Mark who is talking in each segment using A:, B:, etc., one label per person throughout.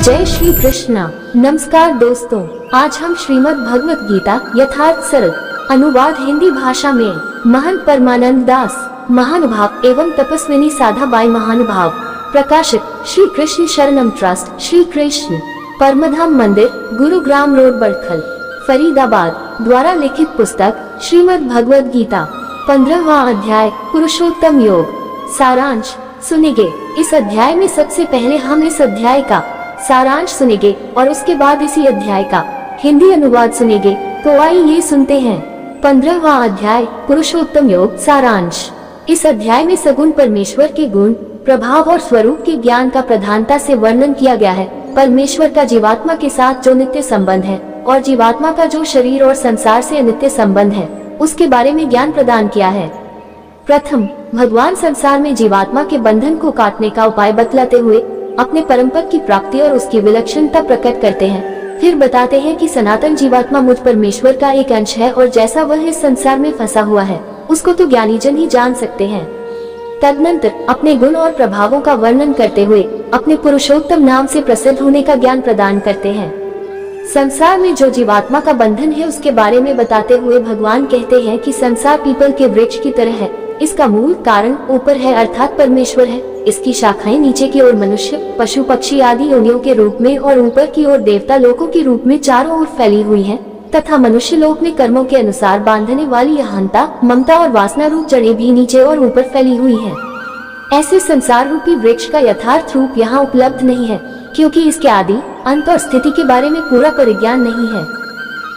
A: जय श्री कृष्णा। नमस्कार दोस्तों, आज हम श्रीमद् भगवत गीता यथार्थ सरल अनुवाद हिंदी भाषा में महंत परमानंद दास महानुभाव एवं तपस्विनी साधा बाई महानुभाव प्रकाशित श्री कृष्ण शरणम ट्रस्ट श्री कृष्ण परमधाम मंदिर गुरुग्राम रोड बड़खल फरीदाबाद द्वारा लिखित पुस्तक श्रीमद् भगवत गीता 15वां अध्याय पुरुषोत्तम योग। सारांश सुनेंगे। इस अध्याय में सबसे पहले हम इस अध्याय का सारांश सुनेंगे और उसके बाद इसी अध्याय का हिंदी अनुवाद सुनेंगे। तो आइए सुनते हैं। 15वां अध्याय पुरुषोत्तम योग। सारांश। इस अध्याय में सगुण परमेश्वर के गुण, प्रभाव और स्वरूप के ज्ञान का प्रधानता से वर्णन किया गया है। परमेश्वर का जीवात्मा के साथ जो नित्य संबंध है और जीवात्मा का जो शरीर और संसार से अनित्य संबंध है, उसके बारे में ज्ञान प्रदान किया है। प्रथम भगवान संसार में जीवात्मा के बंधन को काटने का उपाय बतलाते हुए अपने परम पद की प्राप्ति और उसकी विलक्षणता प्रकट करते हैं। फिर बताते हैं कि सनातन जीवात्मा मुझ परमेश्वर का एक अंश है और जैसा वह इस संसार में फंसा हुआ है उसको तो ज्ञानी जन ही जान सकते हैं। तदनंतर अपने गुण और प्रभावों का वर्णन करते हुए अपने पुरुषोत्तम नाम से प्रसिद्ध होने का ज्ञान प्रदान करते हैं। संसार में जो जीवात्मा का बंधन है उसके बारे में बताते हुए भगवान कहते हैं कि संसार पीपल के वृक्ष की तरह है। इसका मूल कारण ऊपर है अर्थात परमेश्वर है। इसकी शाखाएं नीचे की ओर मनुष्य, पशु, पक्षी आदि योनियों के रूप में और ऊपर की ओर देवता लोकों के रूप में चारों ओर फैली हुई हैं, तथा मनुष्य लोक में कर्मों के अनुसार बांधने वाली अहंता, ममता और वासना रूप जड़ें भी नीचे और ऊपर फैली हुई हैं। ऐसे संसार रूपी वृक्ष का यथार्थ रूप यहाँ उपलब्ध नहीं है, क्योंकि इसके आदि, अंत और स्थिति के बारे में पूरा परिज्ञान नहीं है।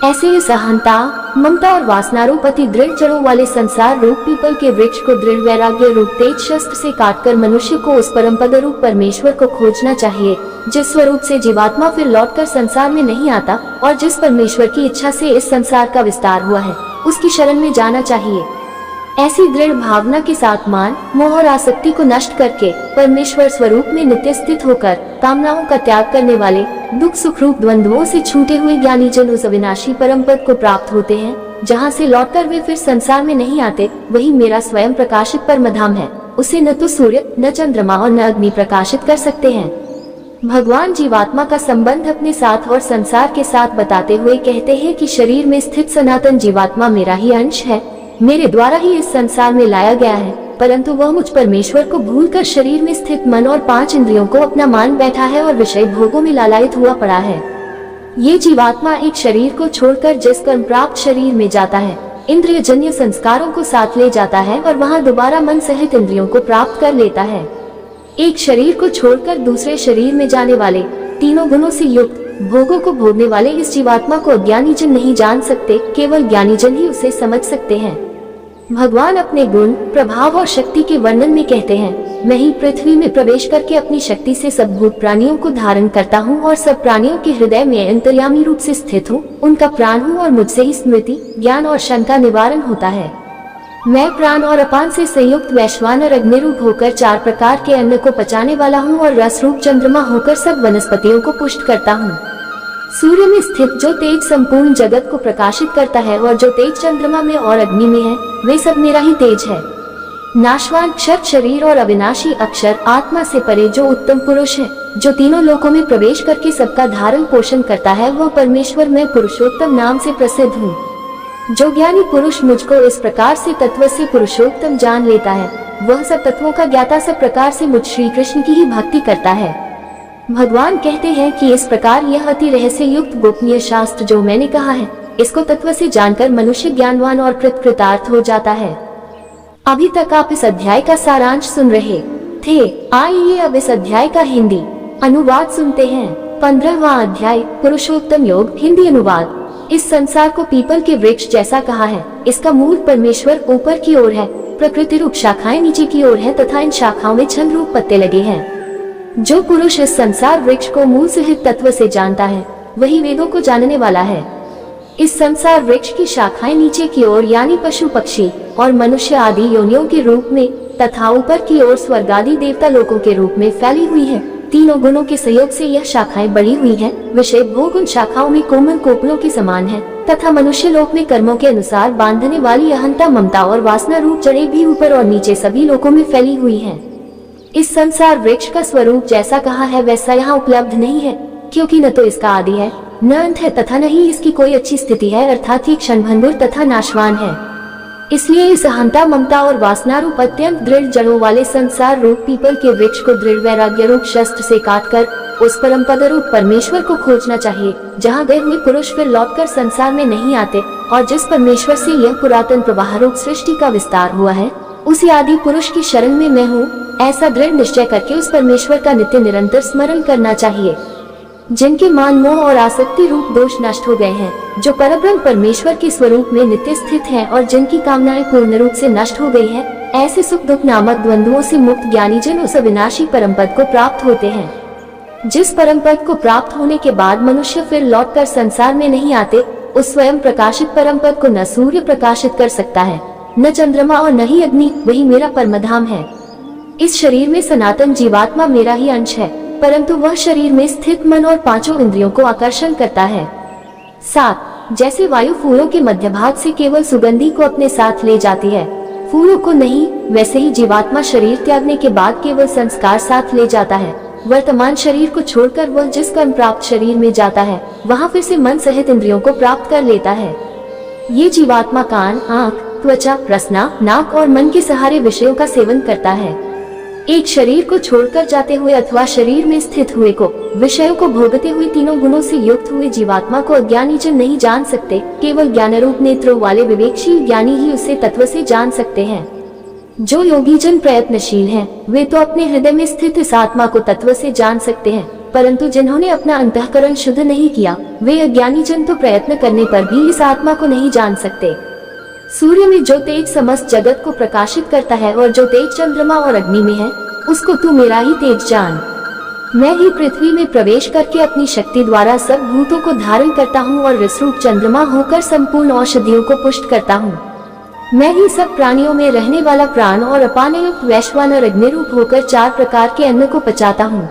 A: ऐसे इस अहंता, ममता और वासना रूप अति दृढ़ जड़ों वाले संसार रूप पीपल के वृक्ष को दृढ़ वैराग्य रूप तेज शस्त्र से काटकर मनुष्य को उस परम पद रूप परमेश्वर को खोजना चाहिए, जिस स्वरूप से जीवात्मा फिर लौटकर संसार में नहीं आता और जिस परमेश्वर की इच्छा से इस संसार का विस्तार हुआ है, उसकी शरण में जाना चाहिए। ऐसी दृढ़ भावना के साथ मान, मोह और आसक्ति को नष्ट करके परमेश्वर स्वरूप में नित्य स्थित होकर कामनाओं का त्याग करने वाले दुख सुख रूप द्वंद्वों से छूटे हुए ज्ञानी जन उस अविनाशी परम पद को प्राप्त होते हैं, जहाँ से लौटकर वे फिर संसार में नहीं आते। वही मेरा स्वयं प्रकाशित परमधाम है। उसे न तो सूर्य, न चंद्रमा और न अग्नि प्रकाशित कर सकते हैं। भगवान जीवात्मा का संबंध अपने साथ और संसार के साथ बताते हुए कहते हैं कि शरीर में स्थित सनातन जीवात्मा मेरा ही अंश है, मेरे द्वारा ही इस संसार में लाया गया है, परंतु वह मुझ परमेश्वर को भूलकर शरीर में स्थित मन और 5 इंद्रियों को अपना मान बैठा है और विषय भोगों में लालायित हुआ पड़ा है। ये जीवात्मा एक शरीर को छोड़कर जिस कर्म प्राप्त शरीर में जाता है, इंद्रिय जन्य संस्कारों को साथ ले जाता है और वहाँ दोबारा मन सहित इंद्रियों को प्राप्त कर लेता है। एक शरीर को छोड़कर दूसरे शरीर में जाने वाले, तीनों गुणों से युक्त, भोगों को भोगने वाले इस जीवात्मा को अज्ञानी जन नहीं जान सकते, केवल ज्ञानी जन ही उसे समझ सकते हैं। भगवान अपने गुण, प्रभाव और शक्ति के वर्णन में कहते हैं, मैं ही पृथ्वी में प्रवेश करके अपनी शक्ति से सब भूत प्राणियों को धारण करता हूँ और सब प्राणियों के हृदय में अंतर्यामी रूप से स्थित हूँ, उनका प्राण हूँ और मुझसे ही स्मृति, ज्ञान और शंका निवारण होता है। मैं प्राण और अपान से संयुक्त वैश्वानर अग्नि रूप होकर 4 प्रकार के अन्न को पचाने वाला हूँ और रस रूप चंद्रमा होकर सब वनस्पतियों को पुष्ट करता हूँ। सूर्य में स्थित जो तेज संपूर्ण जगत को प्रकाशित करता है और जो तेज चंद्रमा में और अग्नि में है, वे सब मेरा ही तेज है। नाशवान क्षर शरीर और अविनाशी अक्षर आत्मा से परे जो उत्तम पुरुष है, जो तीनों लोकों में प्रवेश करके सबका धारण पोषण करता है, वह परमेश्वर मैं पुरुषोत्तम नाम से प्रसिद्ध हूँ। जो ज्ञानी पुरुष मुझको इस प्रकार से तत्व से पुरुषोत्तम जान लेता है, वह सब तत्वों का ज्ञाता सब प्रकार से मुझ श्री कृष्ण की ही भक्ति करता है। भगवान कहते हैं कि इस प्रकार यह अति रहस्य युक्त गोपनीय शास्त्र जो मैंने कहा है, इसको तत्व से जानकर मनुष्य ज्ञानवान और कृतार्थ हो जाता है। अभी तक आप इस अध्याय का सारांश सुन रहे थे। आइए अब इस अध्याय का हिंदी अनुवाद सुनते हैं। 15वां अध्याय पुरुषोत्तम योग। हिंदी अनुवाद। इस संसार को पीपल के वृक्ष जैसा कहा है। इसका मूल परमेश्वर ऊपर की ओर है, प्रकृति रूप शाखाएं नीचे की ओर है तथा इन शाखाओं में छंद रूप पत्ते लगे हैं। जो पुरुष इस संसार वृक्ष को मूल सहित तत्व से जानता है, वही वेदों को जानने वाला है। इस संसार वृक्ष की शाखाएं नीचे की ओर यानी पशु पक्षी और मनुष्य आदि योनियों के रूप में तथा ऊपर की ओर स्वर्ग आदि देवता लोकों के रूप में फैली हुई है। तीनों गुणों के सहयोग से यह शाखाएं बड़ी हुई हैं। विषय भोग उन शाखाओं में कोमल कोपलों के समान है तथा मनुष्य लोक में कर्मों के अनुसार बांधने वाली अहंता, ममता और वासना रूप जड़ें भी ऊपर और नीचे सभी लोकों में फैली हुई हैं। इस संसार वृक्ष का स्वरूप जैसा कहा है वैसा यहाँ उपलब्ध नहीं है, क्योंकि न तो इसका आदि है, न अंत है, तथा न ही इसकी कोई अच्छी स्थिति है, अर्थात ये क्षणभंगुर तथा नाशवान है। इसलिए इस अहंता, ममता और वासना रूप अत्यंत दृढ़ जड़ों वाले संसार रूप पीपल के वृक्ष को दृढ़ वैराग्य रूप शस्त्र से काटकर उस परम पद रूप परमेश्वर को खोजना चाहिए, जहाँ गए हुए पुरुष फिर लौटकर संसार में नहीं आते, और जिस परमेश्वर से यह पुरातन प्रवाह रूप सृष्टि का विस्तार हुआ है, उसी आदि पुरुष की शरण में मैं हूँ, ऐसा दृढ़ निश्चय करके उस परमेश्वर का नित्य निरंतर स्मरण करना चाहिए, जिनके मान, मोह और आसक्ति रूप दोष नष्ट हो गए हैं, जो परब्रह्म परमेश्वर के स्वरूप में नित्य स्थित हैं और जिनकी कामनाएं पूर्ण रूप से नष्ट हो गई हैं। ऐसे सुख दुख नामक द्वंद्वों से मुक्त ज्ञानी जन उस अविनाशी परम पद को प्राप्त होते हैं। जिस परम पद को प्राप्त होने के बाद मनुष्य फिर लौटकर संसार में नहीं आते, उस स्वयं प्रकाशित परम पद को न सूर्य प्रकाशित कर सकता है, न चंद्रमा और न ही अग्नि, वही मेरा परमधाम है। इस शरीर में सनातन जीवात्मा मेरा ही अंश है, परंतु वह शरीर में स्थित मन और पांचों इंद्रियों को आकर्षण करता है। 7. जैसे वायु फूलों के मध्य भाग से केवल सुगंधी को अपने साथ ले जाती है, फूलों को नहीं, वैसे ही जीवात्मा शरीर त्यागने के बाद केवल संस्कार साथ ले जाता है। वर्तमान शरीर को छोड़कर वह जिस कर्म प्राप्त शरीर में जाता है, वहाँ फिर से मन सहित इंद्रियों को प्राप्त कर लेता है। ये जीवात्मा कान, आँख, त्वचा, रसना, नाक और मन के सहारे विषयों का सेवन करता है। एक शरीर को छोड़कर जाते हुए अथवा शरीर में स्थित हुए को, विषयों को भोगते हुए तीनों गुणों से युक्त हुए जीवात्मा को अज्ञानी जन नहीं जान सकते, केवल ज्ञान रूप नेत्रों वाले विवेकशील ज्ञानी ही उसे तत्व से जान सकते हैं। जो योगी जन प्रयत्नशील हैं, वे तो अपने हृदय में स्थित इस आत्मा को तत्व से जान सकते हैं, परंतु जिन्होंने अपना अंतःकरण शुद्ध नहीं किया, वे अज्ञानी जन तो प्रयत्न करने पर भी इस आत्मा को नहीं जान सकते। सूर्य में जो तेज समस्त जगत को प्रकाशित करता है और जो तेज चंद्रमा और अग्नि में है, उसको तू मेरा ही तेज जान। मैं ही पृथ्वी में प्रवेश करके अपनी शक्ति द्वारा सब भूतों को धारण करता हूँ और रसरूप चंद्रमा होकर संपूर्ण औषधियों को पुष्ट करता हूँ। मैं ही सब प्राणियों में रहने वाला प्राण और अपानयुक्त वैश्वानर अग्नि रूप होकर 4 प्रकार के अन्न को पचाता हूँ।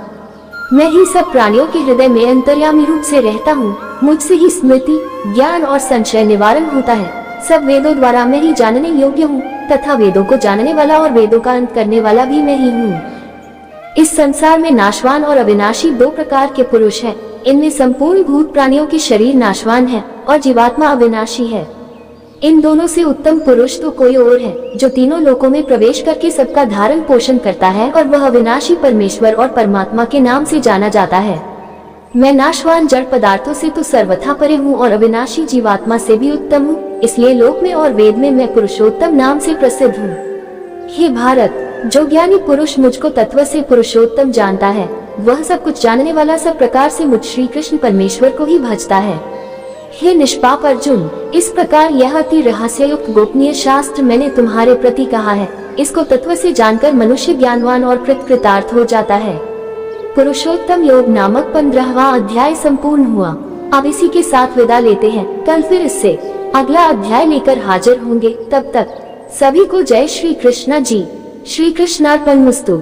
A: मैं ही सब प्राणियों के हृदय में अंतर्यामी रूप से रहता हूँ। मुझसे ही स्मृति, ज्ञान और संशय निवारण होता है। सब वेदों द्वारा मैं ही जानने योग्य हूँ, तथा वेदों को जानने वाला और वेदों का अंत करने वाला भी मैं ही हूँ। इस संसार में नाशवान और अविनाशी 2 प्रकार के पुरुष हैं। इनमें संपूर्ण भूत प्राणियों के शरीर नाशवान है और जीवात्मा अविनाशी है। इन दोनों से उत्तम पुरुष तो कोई और है, जो तीनों लोकों में प्रवेश करके सबका धारण पोषण करता है, और वह अविनाशी परमेश्वर और परमात्मा के नाम से जाना जाता है। मैं नाशवान जड़ पदार्थों से तो सर्वथा परे हूँ और अविनाशी जीवात्मा से भी उत्तम हूँ, इसलिए लोक में और वेद में मैं पुरुषोत्तम नाम से प्रसिद्ध हूँ। हे भारत, जो ज्ञानी पुरुष मुझको तत्व से पुरुषोत्तम जानता है, वह सब कुछ जानने वाला सब प्रकार से मुझ श्री कृष्ण परमेश्वर को ही भजता है। हे निष्पाप अर्जुन, इस प्रकार यह अति रहस्ययुक्त गोपनीय शास्त्र मैंने तुम्हारे प्रति कहा है। इसको तत्व से जानकर मनुष्य ज्ञानवान और कृतार्थ हो जाता है। पुरुषोत्तम योग नामक 15वां अध्याय संपूर्ण हुआ। अब इसी के साथ विदा लेते हैं। कल फिर इससे अगला अध्याय लेकर हाजिर होंगे। तब तक सभी को जय श्री कृष्णा जी। श्री कृष्णार्पणमस्तु।